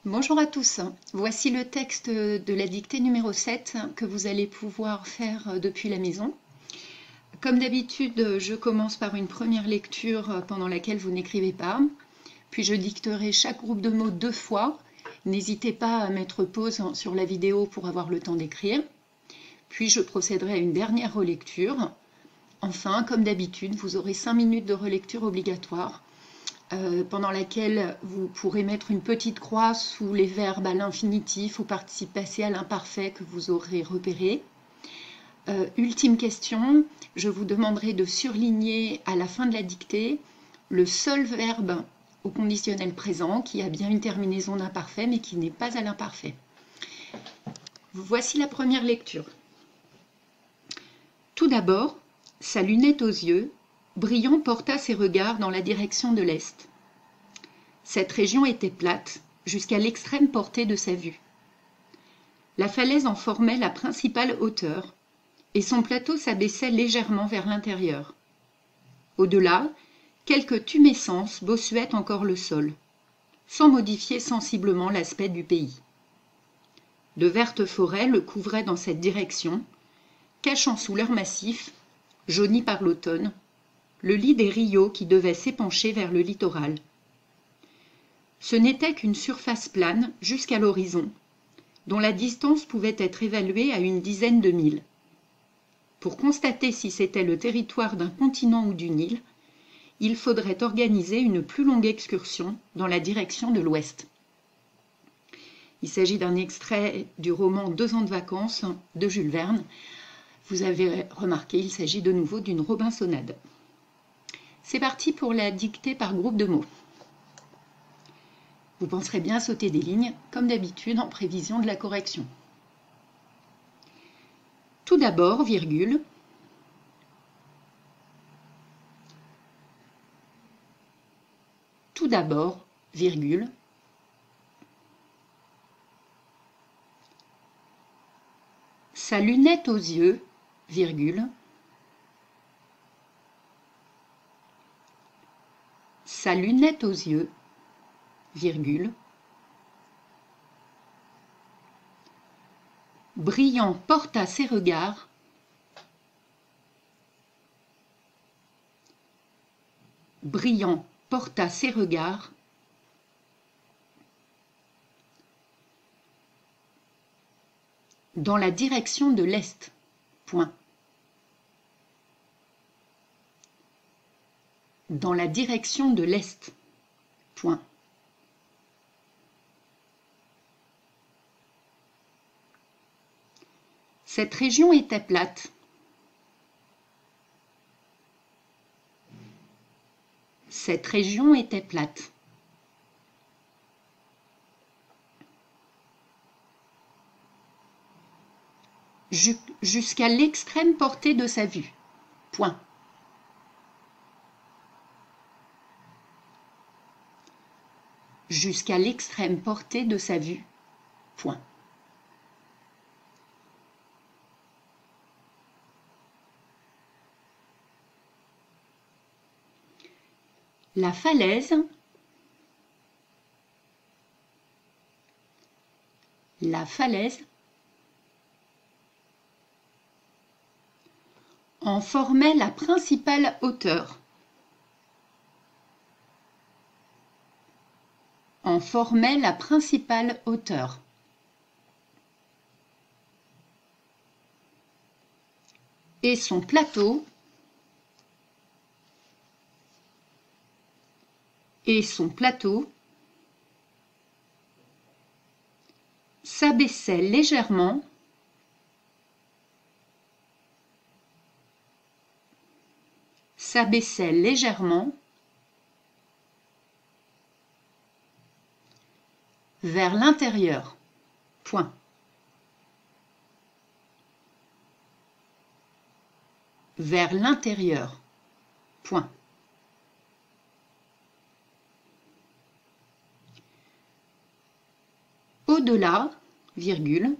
Bonjour à tous, voici le texte de la dictée numéro 7 que vous allez pouvoir faire depuis la maison. Comme d'habitude, je commence par une première lecture pendant laquelle vous n'écrivez pas, puis je dicterai chaque groupe de mots 2 fois. N'hésitez pas à mettre pause sur la vidéo pour avoir le temps d'écrire. Puis je procéderai à une dernière relecture. Enfin, comme d'habitude, vous aurez 5 minutes de relecture obligatoire pendant laquelle vous pourrez mettre une petite croix sous les verbes à l'infinitif ou participe passé à l'imparfait que vous aurez repéré. Ultime question, je vous demanderai de surligner à la fin de la dictée le seul verbe au conditionnel présent qui a bien une terminaison d'imparfait mais qui n'est pas à l'imparfait. Voici la première lecture. Tout d'abord, sa lunette aux yeux, Briand porta ses regards dans la direction de l'est. Cette région était plate, jusqu'à l'extrême portée de sa vue. La falaise en formait la principale hauteur, et son plateau s'abaissait légèrement vers l'intérieur. Au-delà, quelques tumescences bossuaient encore le sol, sans modifier sensiblement l'aspect du pays. De vertes forêts le couvraient dans cette direction, cachant sous leur massif, jauni par l'automne, le lit des rios qui devaient s'épancher vers le littoral. Ce n'était qu'une surface plane jusqu'à l'horizon, dont la distance pouvait être évaluée à une dizaine de milles. Pour constater si c'était le territoire d'un continent ou d'une île, il faudrait organiser une plus longue excursion dans la direction de l'ouest. Il s'agit d'un extrait du roman 2 ans de vacances de Jules Verne. Vous avez remarqué, il s'agit de nouveau d'une Robinsonade. C'est parti pour la dictée par groupe de mots. Vous penserez bien à sauter des lignes, comme d'habitude, en prévision de la correction. Tout d'abord, virgule. Tout d'abord, virgule. Sa lunette aux yeux, virgule. Sa lunette aux yeux, virgule. Briand porta ses regards. Briand porta ses regards. Dans la direction de l'est. Point. Dans la direction de l'est. Point. Cette région était plate. Cette région était plate. Jusqu'à l'extrême portée de sa vue. Point. Jusqu'à l'extrême portée de sa vue. Point. La falaise, en formait la principale hauteur. En formait la principale hauteur. Et son plateau, s'abaissait légèrement vers l'intérieur. Point. Vers l'intérieur. Point. Au-delà, virgule.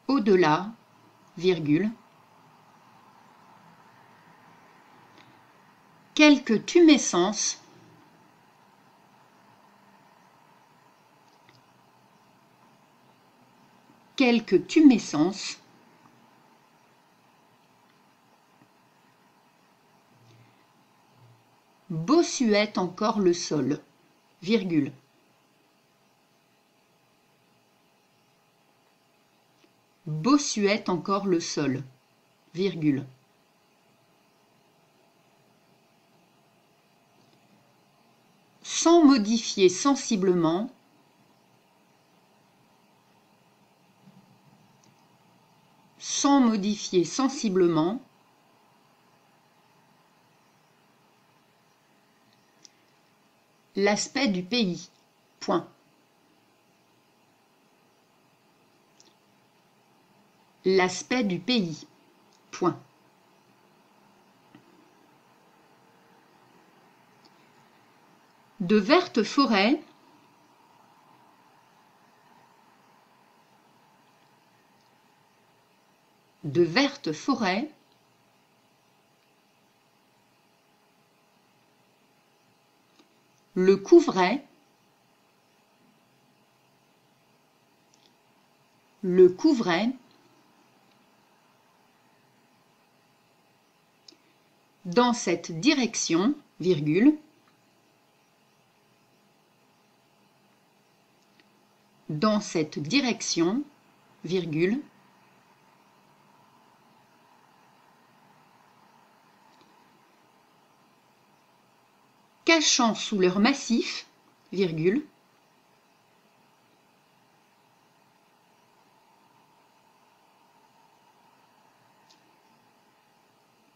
Au-delà, virgule. Quelques tumescences bossuait encore le sol, virgule. Bossuait encore le sol, virgule. Sans modifier sensiblement, l'aspect du pays, point. L'aspect du pays, point. De vertes forêts, le couvraient, dans cette direction, virgule, dans cette direction, virgule, cachant sous leur massif, virgule,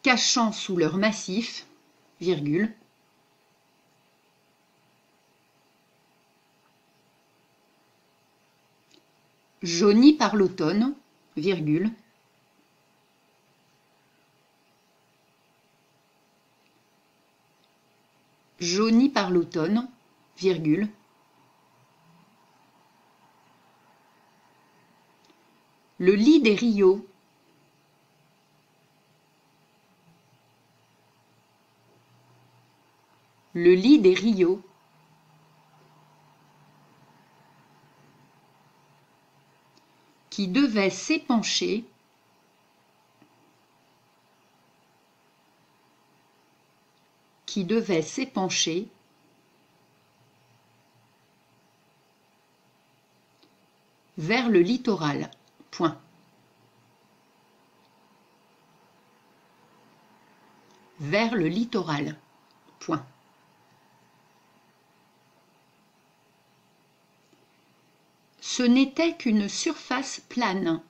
cachant sous leur massif, virgule, jauni par l'automne, virgule, jauni par l'automne, virgule, le lit des rios, le lit des rios, qui devait s'épancher, vers le littoral, point. Vers le littoral, point. Ce n'était qu'une surface plane.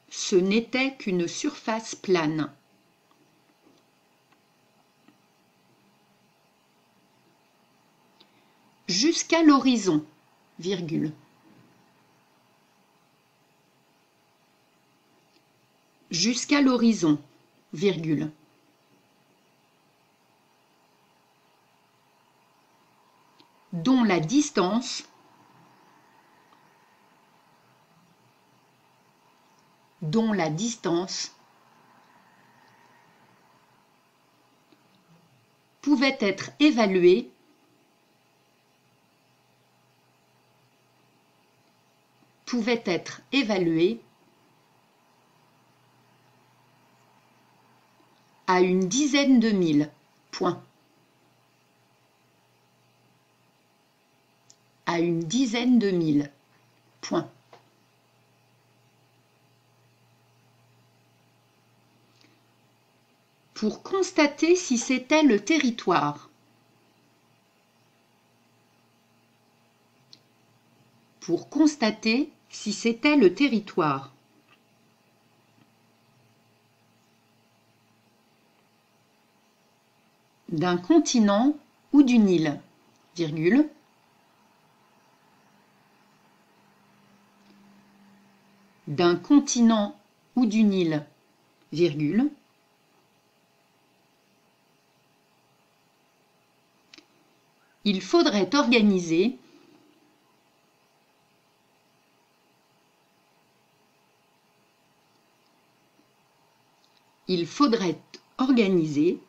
Ce n'était qu'une surface plane. Jusqu'à l'horizon, virgule. Jusqu'à l'horizon, virgule. Dont la distance pouvait être évaluée à une dizaine de milles, point. À une dizaine de milles, point. Pour constater si c'était le territoire. Pour constater si c'était le territoire. D'un continent ou d'une île, virgule. D'un continent ou d'une île, virgule. Il faudrait organiser Il faudrait organiser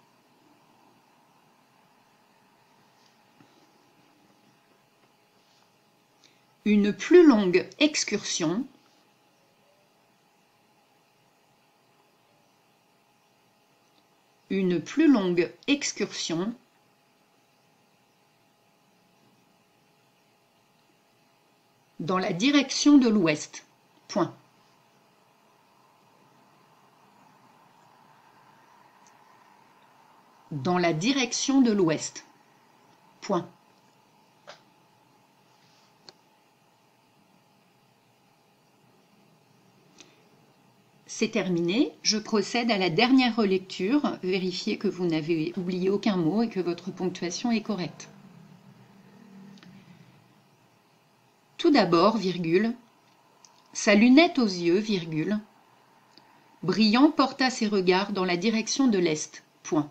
une plus longue excursion dans la direction de l'ouest. Point. Dans la direction de l'ouest. Point. C'est terminé. Je procède à la dernière relecture. Vérifiez que vous n'avez oublié aucun mot et que votre ponctuation est correcte. Tout d'abord, virgule, sa lunette aux yeux, virgule, Briand porta ses regards dans la direction de l'est. Point.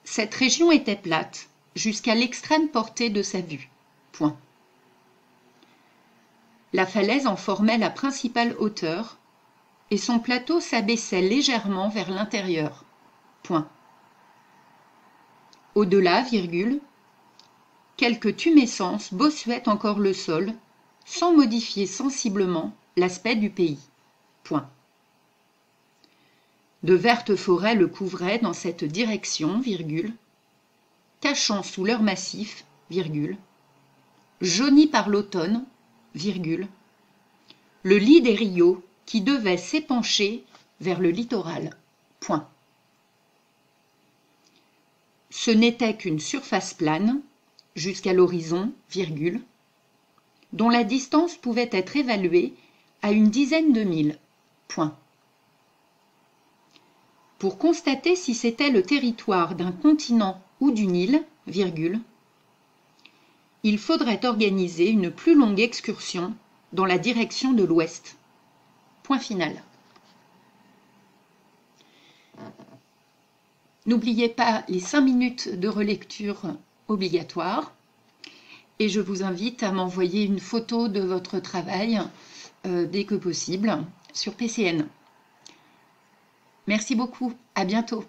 Cette région était plate, jusqu'à l'extrême portée de sa vue. Point. La falaise en formait la principale hauteur, et son plateau s'abaissait légèrement vers l'intérieur. Point. Au-delà, virgule, quelques tumescences bossuaient encore le sol, sans modifier sensiblement l'aspect du pays. Point. De vertes forêts le couvraient dans cette direction, virgule, cachant sous leurs massifs, virgule, jaunis par l'automne, virgule, le lit des rios qui devait s'épancher vers le littoral. Point. Ce n'était qu'une surface plane, jusqu'à l'horizon, virgule, dont la distance pouvait être évaluée à une dizaine de milles. Point. Pour constater si c'était le territoire d'un continent ou d'une île, virgule, il faudrait organiser une plus longue excursion dans la direction de l'ouest. Point final. N'oubliez pas les 5 minutes de relecture obligatoires et je vous invite à m'envoyer une photo de votre travail dès que possible sur PCN. Merci beaucoup, à bientôt.